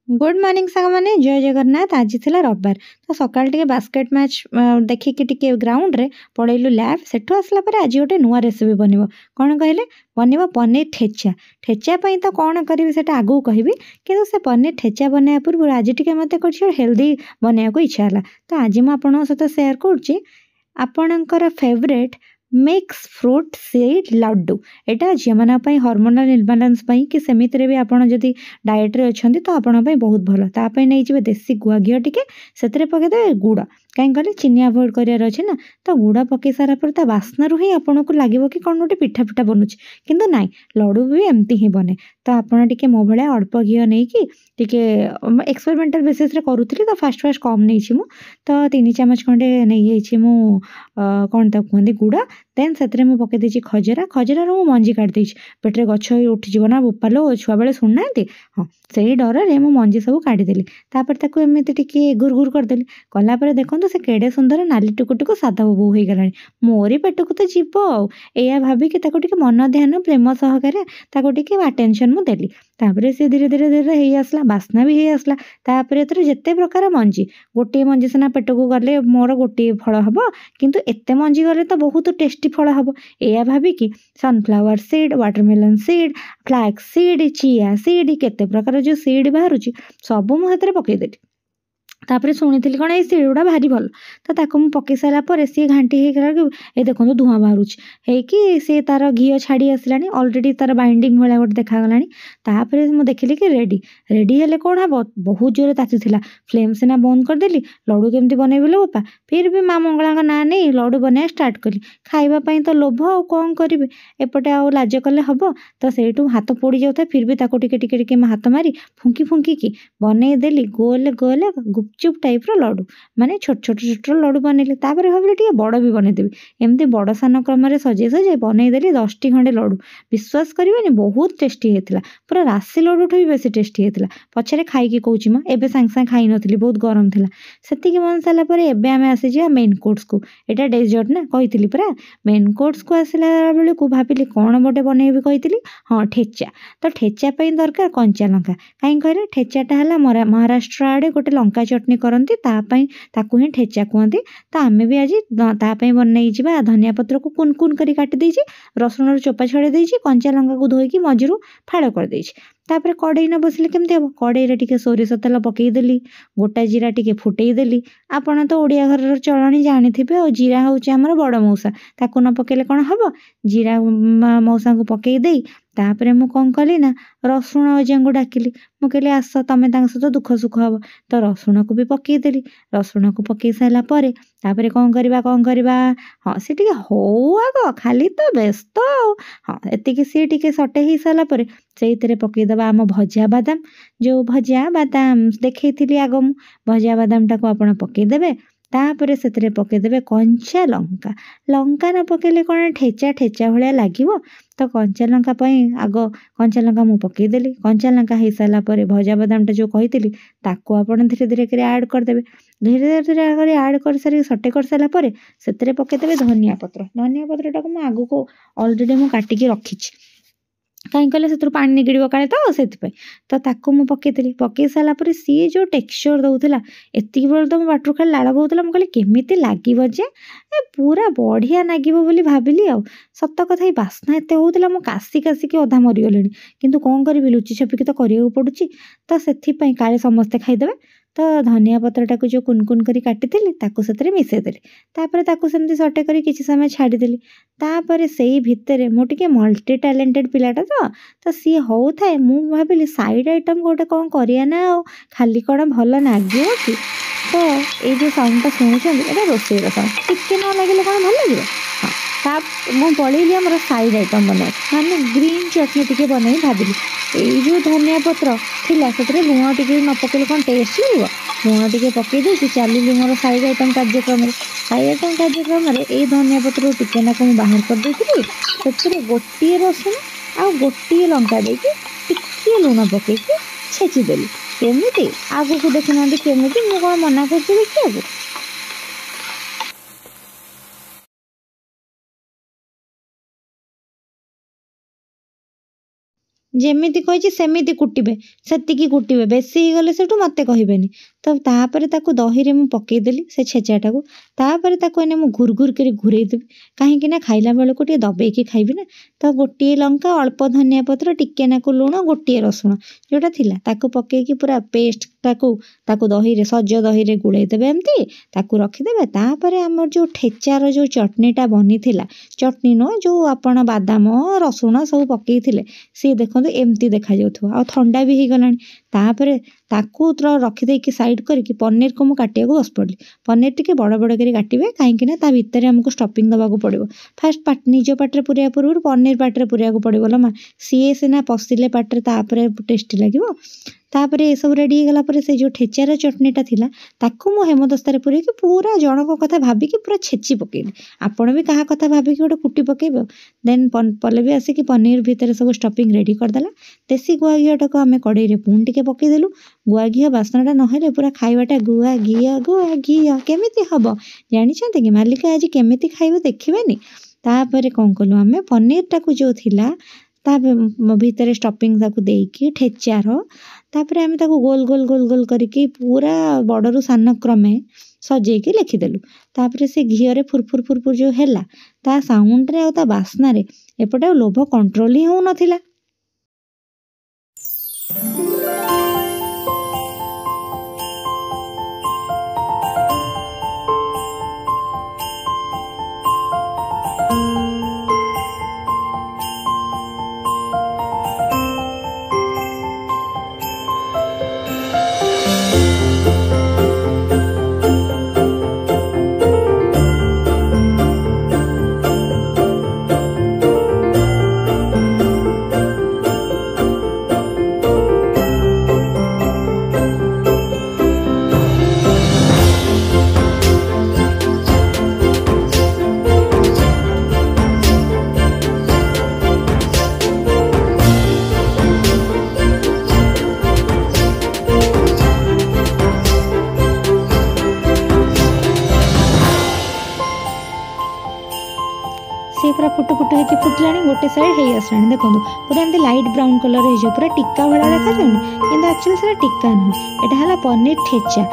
Good morning सांग मैंने जय जगन्नाथ। आज थिला रविवार तो सकाल टे बास्केट मैच देखिकी टे ग्राउंड रे पड़ेलु लैब सेठू आसला पर आज गोटे नुआ रेसिपी बनइबो। कौन कहले बनइबो पनीर ठेचा। ठेचा पई तो कौन करी सेटा आगू कहबी किंतु से पनीर ठेचा बनया पूर्व आज टिके मते कुछ हेल्दी बनया को इच्छा हला। तो आज मु आपन सहित शेयर करछि आपणकर favourite mix fruit seed laddu. एटा झियो मान हार्मोनल इम्बालांस कि सेमित भी आपड़ जदि डाएट रे अच्छे तो आपण बहुत भल। तापाई नहीं जी देसी गुआ घी टिके से पकईदे गुड़ कहीं कहले चीनी अवॉइड करार अच्छे ना। तो गुड़ पकई सारा पर बास्नारू ही आपन को लगे कि कौन गोटे पिठा पिठा बनुच किंतु नाई लड्डू भी एमती ही बने। तो आपड़ टे मो भाया अल्प घी नहीं कि एक्सपेरिमेंटल बेसिस रे करूथली तो फास्ट फास्ट कम नहीं मु तो 3 चामच खंडे नहीं मु कौन तक कहते गुड़ देन से पकई देछि खजरा। खजरार मु मंजी काटि पेटे गछ उठिज ना बोपालो छुआ बेले शुणुना। हाँ से डर रे मु मंजी सब काटिदेली एमती टिके गुर गुर करदेली कलापर देखो से केड़े सुंदर नाली टुकु टुकु सादा बो हो गला। मोरी पेट को तो जीव आ भाविकी मन ध्यान प्रेम सहकारे टिके अटेंशन मु देली। तापर से धीरे धीरे धीरे हे आसला बास्ना भी हे आसला। तापर एथरे जेते प्रकार मंजी गोटे मंजी सिना पेट को गले मोर गोटे फल हम किंतु एते मंजी गले तो बहुत टेस्टी फल हम या भाविकी sunflower seed watermelon seed flax seed chia seed केते प्रकार जो सीड बाहर सब मुझे पकईदेली। तापर शुणी कौन ये सीड गुड़ा भारी भल तो ताको मु पकई सारापर सी घाटी हो ये देखो धूआं बाहर सी तार घी छाड़ी आसला अलरेडी तार बाइंडिंग भाया गोटे देखागला। तापर मुझे देखिली कि रेडी रेडी हेले कौन हम बहुत जोर ताती फ्लेम सिना बंद करदेली लड्डू केमती बनइबी लो बापा। फिर भी माँ मंगला ना नहीं लड्डू बनया स्टार्ट कली खाइबापी तो लोभ आ कौन करी एपटे आ लाज कले हम तो से हाथ पोड़ी जाता फिर भी ताको टिके टिके टिके हाथ मारी फुंकी फुंकी की बनईदेली गोल गोल गुपचुप टाइप रो लड्डू माने छोट छोट छोट लड्डू बनइली। तापर भाविली टिके बड़ भी बनईदेवी एमती बड़ सान क्रम सजे सजे बनईदेली 10टी खंडे लड्डू। विश्वास करेनि बहुत टेस्टी होता पूरा राशि लड्डू भी बेसी टेस्टी होता। पछरे खाई कौची माँ एबे सांग सांग खाई नथली बहुत गरम थिला सेतिकी मन सारा पर एबे आमे आसी मेन कोर्स को एटा डेजर्ट ना कही पूरा मेन कोर्स को आसला बेले को भाविली कौन बटे बनइबी कही। हाँ ठेचा तो ठेचा दरकार कंचा लंका कहीं कहले ठेचाटा है महाराष्ट्र आड़े गोटे लंका चटनी करती ताकू ही ठेचा कहते। तो आमे भी आज तापाई बनई धनिया पत्र को कुन कुन करी काटी देछि रसुण चोपा छड़े देछि कंचा लंका को धोईकी मझिरू फाड़ कर देछि। तापर कड़ई न बसिले केमती हम कड़ई टिके सोरिष तेल पकईदेली गोटा जीरा टिके फुटेदेली। आपण तो ओडिया घर चलणी जानी और जीरा हूँ आमर बड़ मौसा ताकू न पकेले कौन हम जीरा मौसा को पकईदे तापर मु कौन कली ना रसुण अजा को डाकिली मु कहली आस तमें सहित दुख सुख हम तो रसुण को भी पकईदेली रसुण को पकई सारा तापर कौन करवा हाँ सी टिके हो आग खाली तो व्यस्त हाँ एतिकी सी टिके सटे हो सारापर से पकईदबा आम भजा बादाम जो भजा बादाम देखी आग मु भजा बादाम टाक आप पकईदेवे। तापर से पकईदेवे कंचा लंका लंका न पकेले कौन ठेचा ठेचा भाया लगे तो कंचा लंका आग कंचा लंका मु पकईदेली कंचा लंका हो सारापर भजा बादामटा जो कही ताको आप धीरे धीरे कर ऐड करदेवे धीरे धीरे ऐड कर सारी सटे कर सारापर से पकईदेवे धनिया पत्र टाक आग को अलरेडी मु काटिकी रखी कहीं कहले से पानी निगड़ काले तो से ताकू मु पकईदेली पकई सारापर सी जो टेक्सचर दौला एति बेल तो मो बाटर खाली लाल बोला मुझे केमी लगे जे पूरा बढ़िया लगे भाविली आ सत कथा ही बास्ना एत होता मु कासी कासिकी अधा मरीगले किंतु कौन करी लुचि छपिकी तो करिया पड़ुची तो से काले समस्ते खाईदेवे। तो धनिया पत्रटा जो कुन कुन करी काटिदेली ताकू से मिसेदेली तापर ताकू सेमती सटे करी किछि समय छाड़ीदेली। तापर से भितर मुझे मल्टी टैलेंटेड पिलाटा तो सी हो थाए मु भाविली साइड आइटम गोटे कौन करिया ना खाली कौन भल लगे कि तो ये जो साउंडटा शुणुंट रोषेई साउंड टिके न लगे कौन भल लगे। हाँ मुझे पलैली आम साइड आइटम बना माने ग्रीन चटनी टी बनई भाविली ये जो धनिया पत्र थी लुण टी न पकेले कौन टेस्ट लगे लुण टी पकईदे चलिए मोर साइड आइटम कार्यक्रम ये धनिया पत्र टिके ना मुझे बाहर करदे से गोटे रसुण आ गोटे लंका देके लुण पकई छेचिदेली केमी आग को देखना केमी मुझे कौन मना कर देखिए। ଯେମିତି କହିଛି ସେମିତି କୁଟିବେ, ସେତିକି କୁଟିବେ, ବେଶୀ ହେଇଗଲେ ସେଠୁ ମୋତେ କହିବେନି। ତ ତାପରେ ତାକୁ ଦହିରେ ମୁଁ ପକେଇଦେଲି ସେ ଛେଚାଟାକୁ। ତାପରେ ତାକୁ ଏଇନେ ମୁଁ ଘୁର ଘୁର କରି ଘୁରେଇ ଦେବି, କାହିଁକି ନା ଖାଇଲା ବେଳକୁ ଟିକେ ଦବେଇକି ଖାଇବି ନା। ତ ଗୋଟିଏ ଲଙ୍କା, ଅଳ୍ପ ଧନିଆ ପତ୍ର, ଟିକେ ନାକୁ ଲୁଣ, ଗୋଟିଏ ରସୁଣ ଯେଉଁଟା ଥିଲା ତାକୁ ପକେଇକି ପୁରା ପେଷ୍ଟଟାକୁ ତାକୁ ଦହିରେ, ସଜ ଦହିରେ ଗୋଳେଇ ଦେବେ ଏମିତି, ତାକୁ ରଖିଦେବେ। ତାପରେ ଆମର ଯେଉଁ ଠେଚାର ଯେଉଁ ଚଟଣିଟା ବନିଥିଲା, ଚଟଣି ନୁହଁ ଯେଉଁ ଆପଣ ବାଦାମ, ରସୁଣ ସବୁ ପକେଇଥିଲେ, ସିଏ ଦେଖନ୍ତୁ ଏମିତି ଦେଖାଯାଉଥିବ, ଆଉ ଥଣ୍ଡା ବି ହେଇଗଲାଣି। ତାପରେ ତାକୁ ରଖିଦେଇକି ସାଇଡ଼୍ କରିକି ପନିରକୁ ମୁଁ କାଟିବାକୁ ବସି ପଡ଼ିଲି। ପନିର ଟିକେ ବଡ଼ ବଡ଼ କରି କାଟିବେ, କାହିଁକି ନା ତା ଭିତରେ ଆମକୁ ଷ୍ଟଫିଂ ଦେବାକୁ ପଡ଼ିବ। ଫାଷ୍ଟ ନିଜ ପାଟିରେ ପୁରେଇବା ପୂର୍ବରୁ ପନିର ପାଟିରେ ପୁରେଇବାକୁ ପଡ଼ିବ ଲୋ ମା, ସିଏ ସିନା ପଶିଲେ ପାଟିରେ ତାପରେ ଟେଷ୍ଟି ଲାଗିବ। ତାପରେ ଏସବୁ ରେଡ଼ି ହେଇଗଲା ପରେ ସେ ଯେଉଁ ଠେଚାର ଚଟଣିଟା ଥିଲା ତାକୁ ମୁଁ ହେମଦସ୍ତାରେ ପୁରେଇକି ପୁରା ଜଣଙ୍କ କଥା ଭାବିକି ପୁରା ଛେଚି ପକେଇଲି। ଆପଣ ବି କାହା କଥା ଭାବିକି ଗୋଟେ କୁଟି ପକେଇବେ। ଦେନ୍ ପଲ୍ଲବୀ ଆସିକି ପନିର ଭିତରେ ସବୁ ଷ୍ଟଫିଂ ରେଡ଼ି କରିଦେଲା। ଦେଶୀ ଗୁଆ ଘିଅଟାକୁ ଆମେ କଡ଼େଇରେ ପୁଣି ଟିକେ ପକେଇଦେଲୁ। ଗୁଆ ଘିଅ ବାସ୍ନାଟା ନହେଲେ ପୁରା ଖାଇବାଟା ଗୁଆ ଘିଅ କେମିତି ହେବ ଜାଣିଛନ୍ତି କି? ମାଲିକ ଆଜି କେମିତି ଖାଇବେ ଦେଖିବେନି। ତାପରେ କ'ଣ କଲୁ ଆମେ, ପନିରଟାକୁ ଯେଉଁ ଥିଲା ତା ଭିତରେ ଷ୍ଟଫିଂ ତାକୁ ଦେଇକି ଠେଚାର, ତାପରେ ଆମେ ତାକୁ ଗୋଲ ଗୋଲ ଗୋଲ ଗୋଲ କରିକି ପୁରା ବଡ଼ରୁ ସାନ କ୍ରମେ ସଜେଇକି ଲେଖିଦେଲୁ। ତାପରେ ସେ ଘିଅରେ ଫୁରଫୁର ଫୁରଫୁର ଯେଉଁ ହେଲା, ତା ସାଉଣ୍ଡରେ ଆଉ ତା ବାସ୍ନାରେ ଏପଟେ ଆଉ ଲୋଭ କଣ୍ଟ୍ରୋଲ ହିଁ ହେଉନଥିଲା। ସେ ପୁରା ଫୁଟୁ ଫୁଟୁ ହେଇକି ଫୁଟିଲାଣି, ଗୋଟେ ସାଇଡ଼୍ ହେଇ ଆସିଲାଣି। ଦେଖନ୍ତୁ ପୁରା ଏମିତି ଲାଇଟ୍ ବ୍ରାଉନ୍ କଲର୍ ହେଇଯିବ, ପୁରା ଟିକା ଭଳିଆ ଦେଖାଯାଉନି, କିନ୍ତୁ ଆକ୍ଚୁଆଲି ସେଟା ଟିକା ନୁହଁ, ଏଇଟା ହେଲା ପନିର ଠେଚା।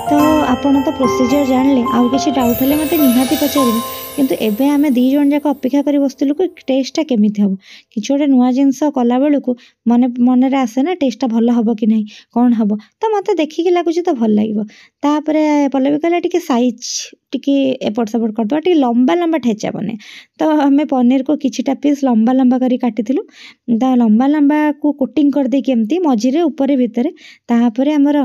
ତ ଆପଣ ତ ପ୍ରୋସିଜର୍ ଜାଣିଲେ, ଆଉ କିଛି ଡାଉଟ୍ ହେଲେ ମୋତେ ନିହାତି ପଚାରିବେ। କିନ୍ତୁ ଏବେ ଆମେ 2 ଜଣ ଯାକ ଅପେକ୍ଷା କରି ବସିଥିଲୁ କି ଟେଷ୍ଟଟା କେମିତି ହେବ। କିଛି ଗୋଟେ ନୂଆ ଜିନିଷ କଲାବେଳକୁ ମନରେ ଆସେ ନା ଟେଷ୍ଟଟା ଭଲ ହେବ କି ନାହିଁ, କ'ଣ ହେବ। ତ ମୋତେ ଦେଖିକି ଲାଗୁଛି ତ ଭଲ ଲାଗିବ। ତାପରେ ପଲ୍ଲବୀ କହିଲା ଟିକେ ସାଇଜ୍ ଟିକେ ଏପଟ ସେପଟ କରିଦେବା, ଟିକେ ଲମ୍ବା ଲମ୍ବା ଠେଚା ବନେ। ତ ଆମେ ପନିରକୁ କିଛିଟା ପିସ୍ ଲମ୍ବା ଲମ୍ବା କରି କାଟିଥିଲୁ। ତା ଲମ୍ବା ଲମ୍ବାକୁ କୋଟିଂ କରିଦେଇକି ଏମିତି ମଝିରେ ଉପରେ ଭିତରେ, ତାପରେ ଆମର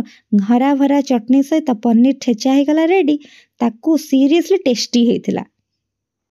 ହରା ଭରା ଚଟଣି ସହିତ ପନିର ଠେଚା ହେଇଗଲା ରେଡ଼ି। ତାକୁ ସିରିୟସଲି ଟେଷ୍ଟି ହେଇଥିଲା।